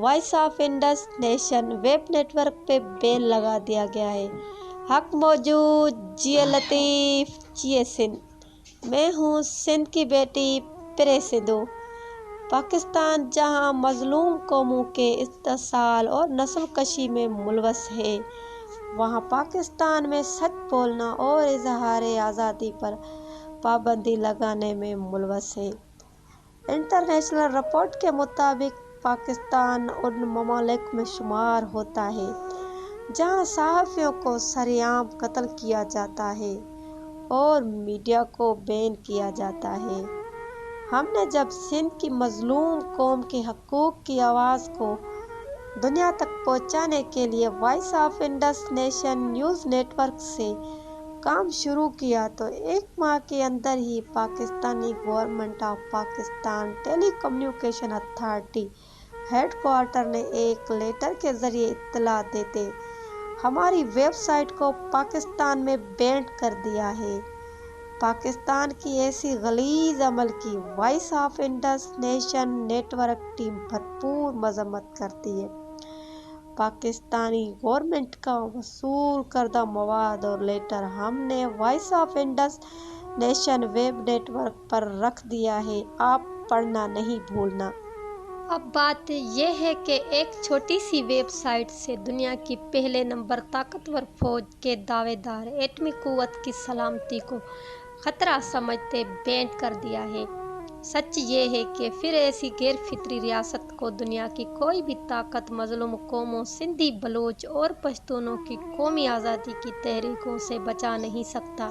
Voice of Indus nation web network پہ بین لگا دیا گیا ہے۔ حق موجود، جی لطیف، جی سندھ۔ میں ہوں سندھ کی بیٹی پرے سندھو۔ پاکستان جہاں مظلوم قوموں کے استحصال اور نسل کشی میں ملوث ہے، وہاں پاکستان میں سچ بولنا اور اظہار آزادی پر پابندی لگانے میں ملوث ہے۔ انٹرنیشنل رپورٹ کے مطابق پاکستان ان ممالک میں شمار ہوتا ہے جہاں صحافیوں کو سرعام قتل کیا جاتا ہے اور میڈیا کو بین کیا جاتا ہے۔ ہم نے جب سندھ کی مظلوم قوم کے حقوق کی آواز کو دنیا تک پہنچانے کے لیے voice of Indus nation news network سے کام شروع کیا تو ایک ماہ کے اندر ہی Pakistani government of Pakistan telecommunication authority headquarter نے ایک لیٹر کے ذریعے اطلاع دیتے ہماری ویب سائٹ کو پاکستان میں بینڈ کر دیا ہے۔ پاکستان کی ایسی غلیظ عمل کی voice of Indus nation network team بھرپور مذمت کرتی ہے۔ پاکستانی گورنمنٹ کا موصول کردہ مواد اور لیٹر ہم نے voice of Indus nation web network پر رکھ دیا ہے، آپ پڑھنا نہیں بھولنا۔ اب بات یہ ہے کہ ایک چھوٹی سی ویب سائٹ سے دنیا کی پہلے نمبر طاقتور فوج کے دعوے دار ایٹمی قوت کی سلامتی کو خطرہ سمجھتے بینڈ کر دیا ہے۔ سچ یہ ہے کہ پھر ایسی غیر فطری ریاست کو دنیا کی کوئی بھی طاقت مظلوم قوموں سندھی، بلوچ اور پشتونوں کی قومی آزادی کی تحریکوں سے بچا نہیں سکتا۔